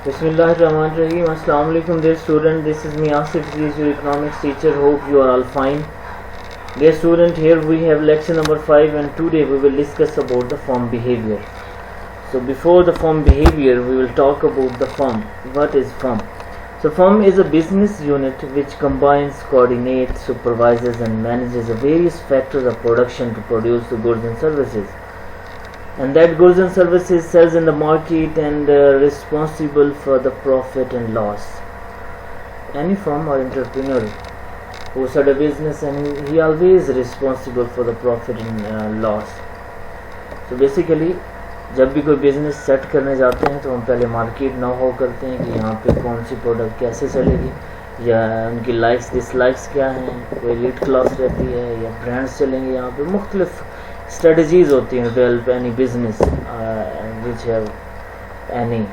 Bismillahirrahmanirrahim. Assalamu alaikum dear student. This is me Asif, this is your economics teacher. Hope you are all fine. Dear student, here we have lecture number 5 and today we will discuss about the firm behavior. So before the firm behavior, we will talk about the firm. What is firm? So firm is a business unit which combines, coordinates, supervises and manages the various factors of production to produce the goods and services. And that goods and services sells in the market and responsible for the profit and loss. Any firm or entrepreneur who starts a business and he always responsible for the profit and loss. So basically जब भी कोई business set करने जाते हैं तो हम पहले market know how करते हैं कि यहाँ पे कौन सी प्रोडक्ट कैसे चलेगी या उनकी लाइक्स डिसलाइक्स क्या हैं, कोई एलीट क्लास रहती है या ब्रांड्स चलेंगे. यहाँ पे मुख्तलिफ स्ट्रेटजीज होती हैं develop any business which have any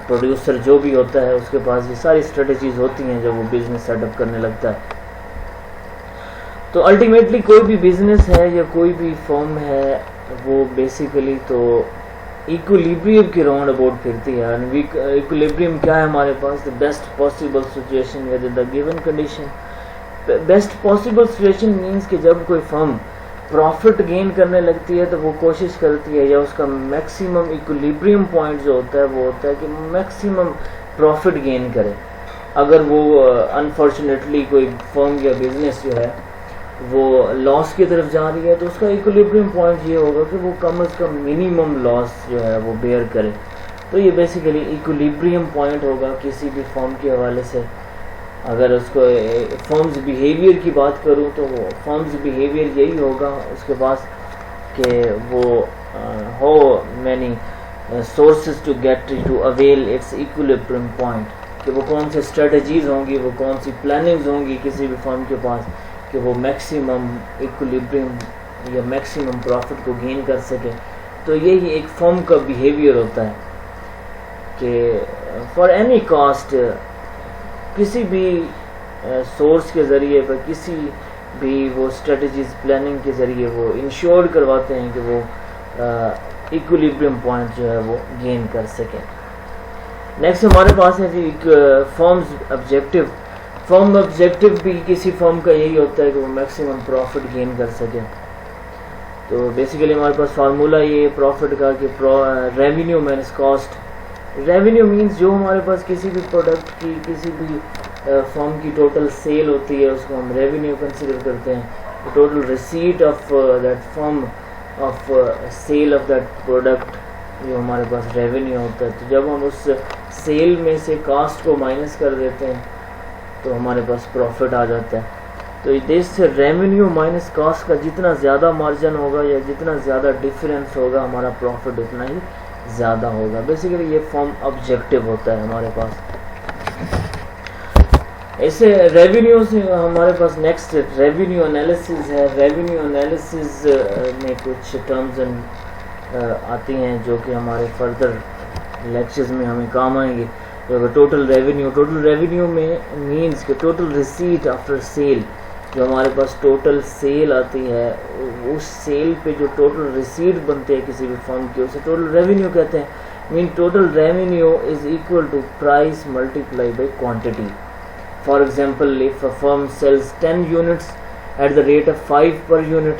producer जो भी होता है उसके पास ये सारी स्ट्रेटजीज होती हैं जब वो बिज़नेस सेटअप करने लगता है. तो अल्टीमेटली कोई भी बिज़नेस है या कोई भी फर्म है वो बेसिकली तो इक्विलिब्रियम के राउंड अबाउट फिरती है. एंड इक्विलिब्रियम क्या है हमारे पास? The best possible situation with the given condition. Best possible situation means कि जब कोई फर्म प्रॉफिट गेन करने लगती है तो वो कोशिश करती है या उसका मैक्सिमम इक्विलिब्रियम पॉइंट जो होता है वो होता है कि मैक्सिमम प्रॉफिट गेन करे. अगर वो अनफॉर्चुनेटली कोई फर्म या बिजनेस जो है वो लॉस की तरफ जा रही है तो उसका इक्विलिब्रियम पॉइंट ये होगा कि वो कम से कम मिनिमम लॉस जो है वो बेयर करे. तो ये बेसिकली इक्विलिब्रियम पॉइंट होगा किसी भी फर्म के हवाले से. अगर उसको फर्म्स बिहेवियर की बात करूँ तो वो फर्म्स बिहेवियर यही होगा उसके पास कि वो how many sources to get to avail its equilibrium point, कि वो कौन से स्ट्रेटजीज होंगी, वो कौन सी प्लानिंग्स होंगी किसी भी फर्म के पास कि वो मैक्सिमम इक्विलिब्रियम या मैक्सिमम प्रॉफिट को गेन कर सके. तो यही एक फर्म का बिहेवियर होता है कि फॉर एनी कॉस्ट किसी भी सोर्स के ज़रिए पर किसी भी वो स्ट्रेटजीज प्लानिंग के ज़रिए वो इंश्योर करवाते हैं कि वो इक्विलिब्रियम पॉइंट जो है वो गेन कर सकें. नेक्स्ट हमारे पास है जी फर्म्स ऑब्जेक्टिव. फर्म ऑब्जेक्टिव भी किसी फर्म का यही होता है कि वो मैक्सिमम प्रॉफिट गेन कर सके. तो बेसिकली हमारे पास फार्मूला ये प्रॉफिट का कि revenue minus cost. Revenue means जो हमारे पास किसी भी प्रोडक्ट की किसी भी फर्म की टोटल सेल होती है उसको हम रेवेन्यू कंसिडर करते हैं. Total receipt of that firm of sale of that product जो हमारे पास रेवेन्यू होता है. तो जब हम उस सेल में से कास्ट को माइनस कर देते हैं तो हमारे पास प्रॉफिट आ जाता है. तो दिस रेवेन्यू माइनस कॉस्ट का जितना ज़्यादा मार्जिन होगा या जितना ज़्यादा डिफरेंस होगा हमारा प्रॉफिट उतना ही ज़्यादा होगा. बेसिकली ये फर्म ऑब्जेक्टिव होता है हमारे पास. ऐसे रेवेन्यू से हमारे पास नेक्स्ट रेवेन्यू एनालिसिस है. रेवेन्यू एनालिसिस में कुछ टर्म्स आती हैं जो कि हमारे फर्दर लेक्चर्स में हमें काम आएंगे. टोटल रेवेन्यू में मींस कि टोटल रिसीट आफ्टर सेल. जो हमारे पास टोटल सेल आती है उस सेल पे जो टोटल रिसीट बनते हैं किसी भी फर्म के उसे टोटल रेवेन्यू कहते हैं. Mean total revenue is equal to price multiply by quantity. For example if a firm sells 10 units at the rate of 5 per unit,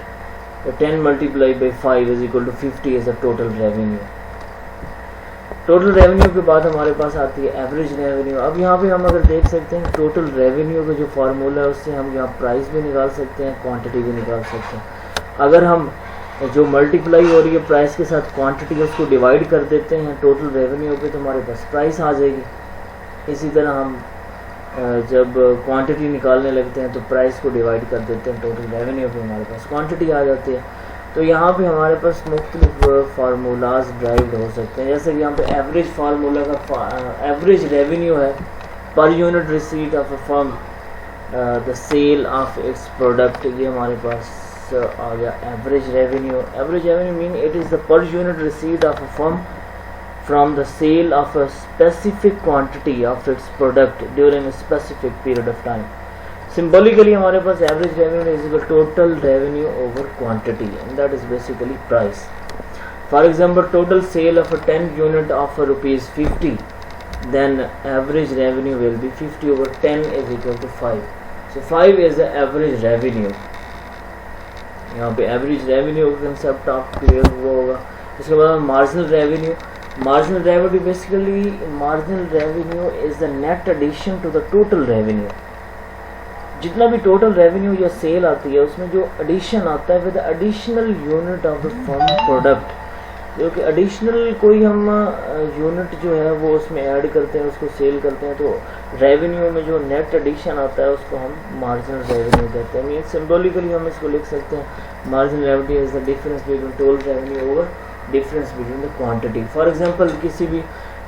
10 multiply by 5 is equal to 50 is a total revenue. Total revenue के बाद हमारे पास आती है average revenue. अब यहाँ पे हम अगर देख सकते हैं टोटल रेवेन्यू का जो फार्मूला है उससे हम यहाँ प्राइस भी निकाल सकते हैं, क्वांटिटी भी निकाल सकते हैं. अगर हम जो मल्टीप्लाई हो रही है प्राइस के साथ क्वांटिटी उसको डिवाइड कर देते हैं टोटल रेवेन्यू पे तो हमारे पास प्राइस आ जाएगी. इसी तरह हम जब क्वांटिटी निकालने लगते हैं तो प्राइस को डिवाइड कर देते हैं टोटल रेवेन्यू पे हमारे पास क्वांटिटी आ जाती है. तो यहाँ पे हमारे पास मुख्तलिफ फार्मूलाज ड्राइव्ड हो सकते हैं. जैसे कि यहाँ पे एवरेज फार्मूला का एवरेज रेवेन्यू है per unit receipt of a firm the sale of its product. ये हमारे पास आ गया average revenue. Average revenue mean it is the per unit receipt of a firm from the sale of a specific quantity of its product during a specific period of time. Symbolically हमारे पास average revenue is equal to total revenue over quantity, and that is basically price. For example, total sale of a 10 unit of rupees 50 then average revenue will be 50 over 10 is equal to 5. So 5 is the average revenue. यहाँ पे average revenue का concept आप clear हुआ होगा. इसके बाद marginal revenue. Marginal revenue basically, marginal revenue is the net addition to the total revenue. जितना भी टोटल रेवेन्यू या सेल आती है उसमें जो एडिशन आता है with additional unit of the firm product, जो कि एडिशनल कोई हम यूनिट जो है वो उसमें ऐड करते हैं, उसको सेल करते हैं, तो रेवेन्यू में जो नेट एडिशन आता है उसको हम मार्जिनल रेवेन्यू कहते हैं. मीन सिम्बोलिकली हम इसको लिख सकते हैं marginal revenue is the difference between total revenue और difference between the quantity. For example किसी भी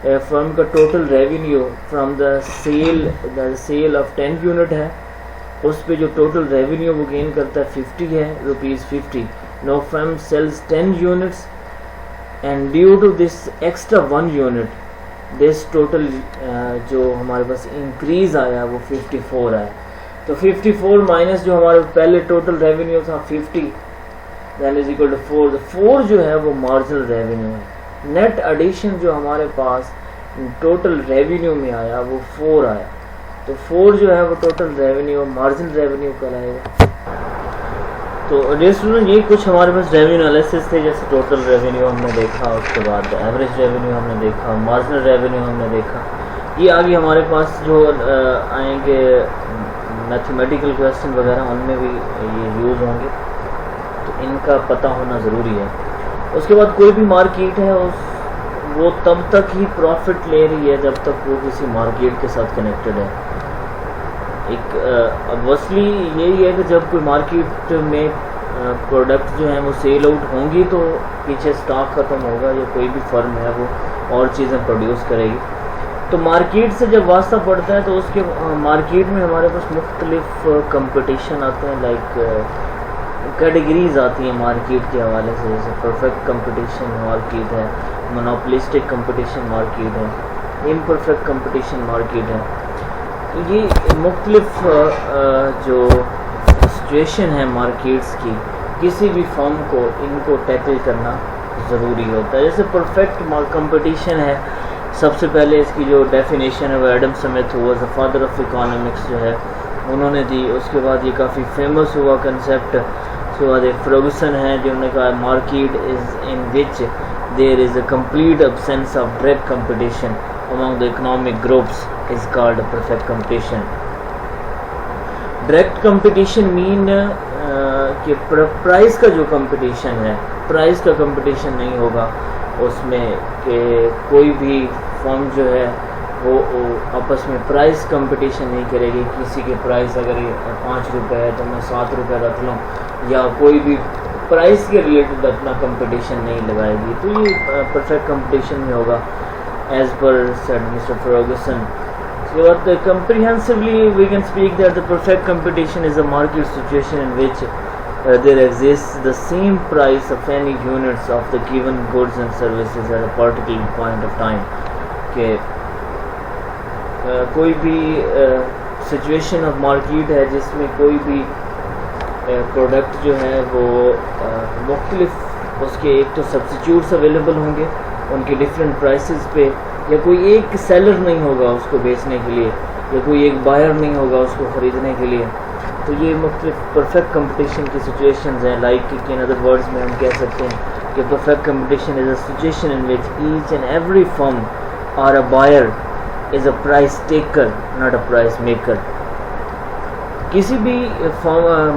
फर्म का total revenue from the sale of 10 unit है, उस पे जो टोटल रेवेन्यू वो गेन करता है 50 है ₹50. No firm sells 10 units and due to this extra 1 unit this total जो हमारे पास इंक्रीज आया वो 54 आया. तो 54 माइनस जो हमारे पहले टोटल रेवेन्यू था 50 दैट इज इक्वल टू 4. 4 जो है वो मार्जिनल रेवेन्यू है. नेट एडिशन जो हमारे पास टोटल रेवेन्यू में आया वो 4 आया, तो 4 जो है वो टोटल रेवेन्यू मार्जिनल रेवेन्यू कहलाएगा. तो डियर स्टूडेंट ये कुछ हमारे पास रेवेन्यू एनालिसिस थे, जैसे टोटल रेवेन्यू हमने देखा, उसके बाद एवरेज रेवेन्यू हमने देखा, मार्जिनल रेवेन्यू हमने देखा. ये आगे हमारे पास जो आएंगे मैथमेटिकल क्वेश्चन वगैरह उनमें भी ये यूज़ होंगे, तो इनका पता होना ज़रूरी है. उसके बाद कोई भी मार्केट है वो तब तक ही प्रॉफिट ले रही है जब तक वो किसी मार्केट के साथ कनेक्टेड है. एक ऑब्वियसली यही है कि जब कोई मार्केट में प्रोडक्ट जो हैं वो सेल आउट होंगी तो पीछे स्टॉक ख़त्म होगा या कोई भी फर्म है वो और चीज़ें प्रोड्यूस करेगी. तो मार्केट से जब वास्ता पड़ता है तो उसके मार्केट में हमारे पास मुख्तलिफ कंपटीशन आते हैं, लाइक कैटेगरीज आती हैं मार्केट के हवाले से. जैसे परफेक्ट कंपटीशन मार्केट है, मोनोपोलिस्टिक कंपटीशन मार्केट है, इम्परफेक्ट कंपटीशन मार्केट है. ये मुख्तलिफ जो सिचुएशन है मार्केट्स की, किसी भी फर्म को इनको टैकल करना ज़रूरी होता है. जैसे परफेक्ट कंपटीशन है, सबसे पहले इसकी जो डेफिनेशन है वो एडम स्मिथ हुआ, द फादर ऑफ इकोनॉमिक्स जो है उन्होंने दी. उसके बाद ये काफ़ी फेमस हुआ कंसेप्ट. उसके बाद एक फर्गुसन है जिन्होंने कहा market is in which there is a complete absence of direct competition among the economic groups is called a perfect competition. Direct competition mean कि प्राइस का जो कंपटीशन है, प्राइस का कंपटीशन नहीं होगा उसमें, कि कोई भी फर्म जो है वो आपस में प्राइस कंपटीशन नहीं करेगी. किसी के प्राइस अगर ₹5 है तो मैं ₹7 रख लूँ, या कोई भी प्राइस के रिलेटेड अपना कंपटीशन नहीं लगाएगी. तो ये परफेक्ट कंपटीशन में होगा as per said Mr. Ferguson. So what comprehensively we can speak that the perfect competition is a market situation in which there exists the same price of any units of the given goods and services at a particular point of time. कि कोई भी situation of market है जिसमें कोई भी product जो है वो मुख्तलिफ उसके एक तो सब्स्टिट्यूट्स अवेलेबल होंगे उनके डिफरेंट प्राइसेस पे, या कोई एक सेलर नहीं होगा उसको बेचने के लिए, या कोई एक बायर नहीं होगा उसको ख़रीदने के लिए. तो ये मुख्तलिफ परफेक्ट कंपटीशन की सिचुएशंस हैं. लाइक इन अदर वर्ड्स में हम कह सकते हैं कि perfect competition is a situation in which each and every firm और a buyer is a price taker not a price maker. किसी भी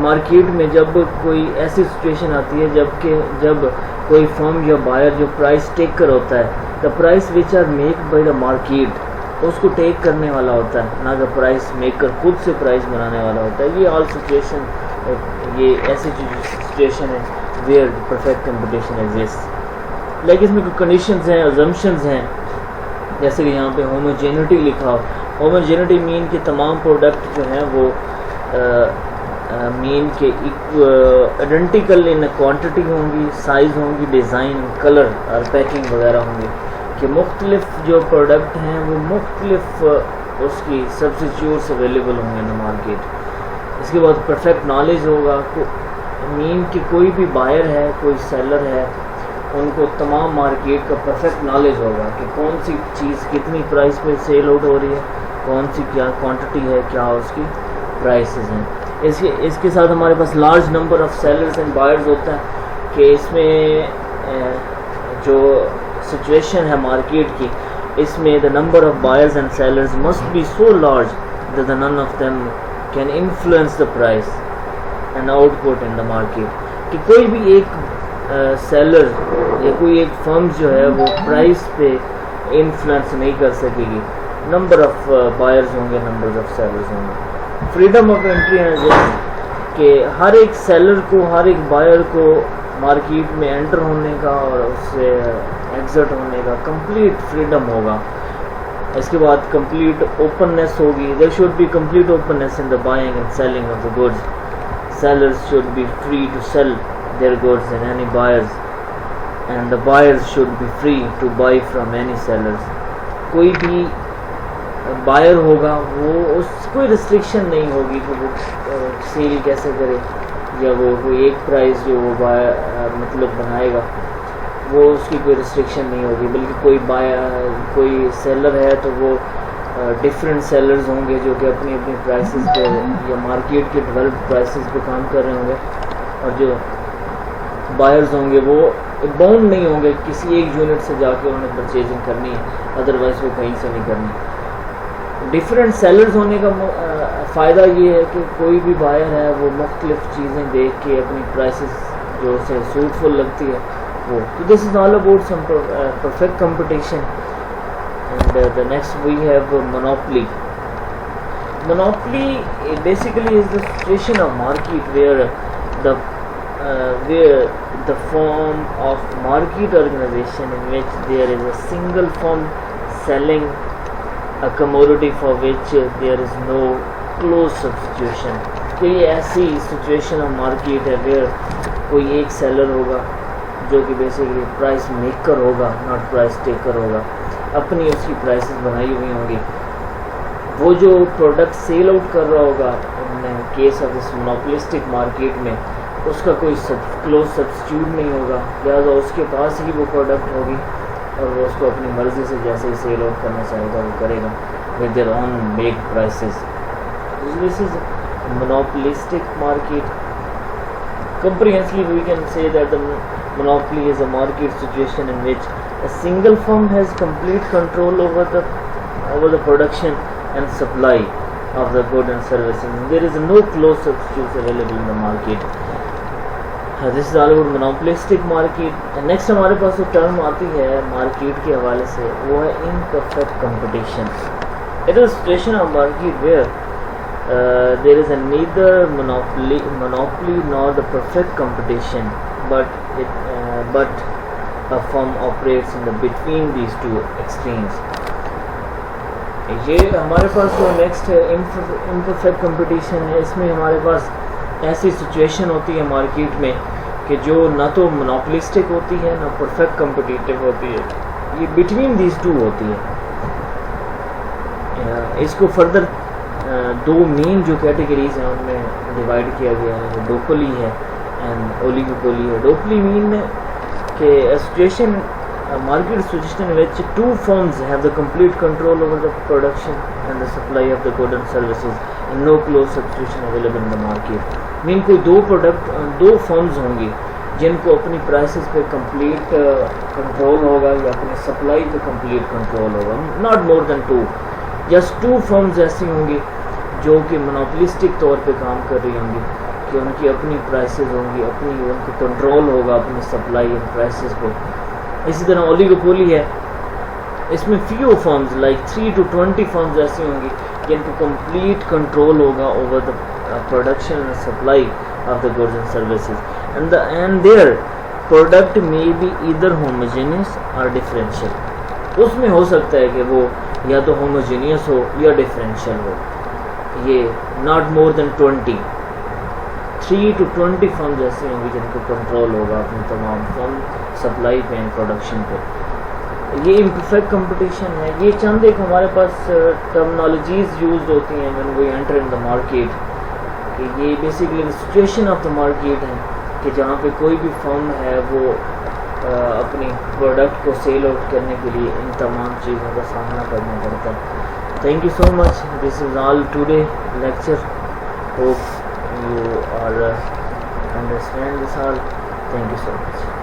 मार्केट में जब कोई ऐसी सिचुएशन आती है जब कोई फर्म या बायर जो प्राइस टेकर होता है, the price which are make by the market, उसको टेक करने वाला होता है, ना कि प्राइस मेकर खुद से प्राइस बनाने वाला होता है. ये ऑल सिचुएशन, ये ऐसी सिचुएशन है वेयर परफेक्ट कंपटीशन एग्जिस्ट. लेकिन इसमें कुछ कंडीशंस हैं, अजम्पशंस हैं, जैसे कि यहाँ पे होमोजेनिटी लिखा हो. होमोजेनिटी मीन कि तमाम प्रोडक्ट जो हैं वो मीन के आइडेंटिकल इन क्वांटिटी होंगी, साइज़ होंगी, डिज़ाइन, कलर और पैकिंग वगैरह होंगी. कि मुख्तलिफ जो प्रोडक्ट हैं वो मुख्तलिफ उसकी सब्स्टिट्यूट्स अवेलेबल होंगे इन मार्केट. इसके बाद परफेक्ट नॉलेज होगा, मीन कि कोई भी बायर है, कोई सेलर है, ان کو تمام مارکیٹ کا پرفیکٹ نالج ہوگا کہ کون سی چیز کتنی پرائس پہ سیل آؤٹ ہو رہی ہے, کون سی کیا کوانٹٹی ہے, کیا اس کی پرائسز ہیں. اس کے ساتھ ہمارے پاس large number of sellers and buyers ہوتا ہے کہ اس میں جو سچویشن ہے مارکیٹ کی, اس میں the number of buyers and sellers must be so large that none of them can influence the price and output in the market. کہ کوئی بھی ایک سیلر یا کوئی ایک فرم جو ہے وہ پرائس پہ انفلوئنس نہیں کر سکے گی. نمبر آف بائرز ہوں گے, نمبر آف سیلرز ہوں گے. Freedom of entry and exit کہ ہر ایک سیلر کو, ہر ایک بائر کو مارکیٹ میں انٹر ہونے کا اور اس سے ایگزٹ ہونے کا کمپلیٹ فریڈم ہوگا. اس کے بعد کمپلیٹ اوپننیس ہوگی. There should be complete openness in the buying and selling of the goods. Sellers should be free to sell their goods in any buyers and the buyers should be free to buy from any sellers. کوئی بھی buyer ہوگا وہ اس کوئی restriction نہیں ہوگی کہ وہ cell کیسے کرے, یا وہ کوئی ایک پرائز جو وہ مطلب بنائے گا وہ اس کی کوئی ریسٹرکشن نہیں ہوگی, بلکہ کوئی سیلر ہے تو وہ ڈفرینٹ سیلرز ہوں گے جو کہ اپنی اپنی پرائسز پہ یا مارکیٹ کے ڈیولپڈ پرائسز پہ کام کر رہے ہوں گے, اور جو بائرز ہوں گے وہ باؤنڈ نہیں ہوں گے کسی ایک یونٹ سے جا کے انہیں پرچیزنگ کرنی ہے, ادروائز وہ کہیں سے نہیں کرنی. ڈفرینٹ سیلرز ہونے کا فائدہ یہ ہے کہ کوئی بھی بائر ہے وہ مختلف چیزیں دیکھ کے اپنی پرائسز جو اسے سوٹفل لگتی ہے وہ. تو this is all about some perfect competition. And the next we have monopoly. Monopoly basically is the situation of market where the form of market organization in which there is a single firm selling a commodity for which there is no close substitution. کوئی ایسی situation of market ہے where کوئی ایک seller ہوگا جو کہ basically price maker ہوگا, not price taker ہوگا, اپنی اس کی پرائسز بنائی ہوئی ہوں گی. وہ جو پروڈکٹ سیل آؤٹ کر رہا ہوگا in case of this monopolistic market میں, اس کا کوئی کلوز سبسٹیوٹ نہیں ہوگا, لہٰذا اس کے پاس ہی وہ پروڈکٹ ہوگی اور وہ اس کو اپنی مرضی سے جیسے ہی سیل آؤٹ کرنا چاہے گا وہ کرے گا with their own make prices. This is monopolistic market. Comprehensively we can say that the monopoly is a market situation in which a single firm has complete control over the production and supply of the goods and services. There is no close substitutes available in the market. This is all about monopolistic market. And next ہمارے پاس جو term آتی ہے market کے حوالے سے وہ ہے imperfect competition. It is a situation of market where there is neither monopoly nor the perfect competition, but a firm operates in the between these two extremes. یہ ہمارے پاس جو نیکسٹ ہے imperfect competition ہے. اس میں ہمارے پاس ایسی سچویشن ہوتی ہے مارکیٹ میں کہ جو نہ تو monopolistic ہوتی ہے نہ perfect competitive ہوتی ہے, یہ between these two ہوتی ہے. اس کو فردر دو مین جو کیٹیگریز ہیں ان میں ڈیوائڈ کیا گیا ہے, ڈوپلی ہے اینڈ اولیگوپولی ہے. ڈوپلی مین ہے کہ situation market situation in which two firms have the complete control over the production and the supply of the goods and services and no close substitution available in the market. مین کوئی دو firms ہوں گی جن کو اپنی prices پہ complete control ہوگا یا اپنی سپلائی پہ کمپلیٹ کنٹرول ہوگا, not more than two. Just two firms ایسی ہوں گی جو کہ مونوپولسٹک طور پہ کام کر رہی ہوں گی کہ ان کی اپنی پرائسز ہوں گی, ان کو کنٹرول ہوگا اپنی سپلائی اینڈ پرائسز پہ. اسی طرح اولیگوپولی ہے, اس میں few firms like 3 to 20 firms ایسی ہوں گی جن کو کمپلیٹ کنٹرول ہوگا over the production and supply of the goods and services and their product may be either homogeneous or differential. اس میں ہو سکتا ہے کہ وہ یا تو ہوموجینیس ہو یا ڈفرینشیل ہو. یہ not more than 3 to 20 firms ایسی ہوں گی جن کو کنٹرول ہوگا اپنی تمام فرم سپلائی پہ اینڈ پروڈکشن پہ. یہ امپرفیکٹ کمپٹیشن ہے. یہ چند ایک ہمارے پاس ٹرمنالوجیز یوز ہوتی ہیں when we enter in the market, کہ یہ basically situation of the market ہے کہ جہاں پہ کوئی بھی فرم ہے وہ اپنی پروڈکٹ کو سیل آؤٹ کرنے کے لیے ان تمام چیزوں کا سامنا کرنا پڑتا ہے. Thank you so much. This is all today lecture. Hope you are understand this all. Thank you so much.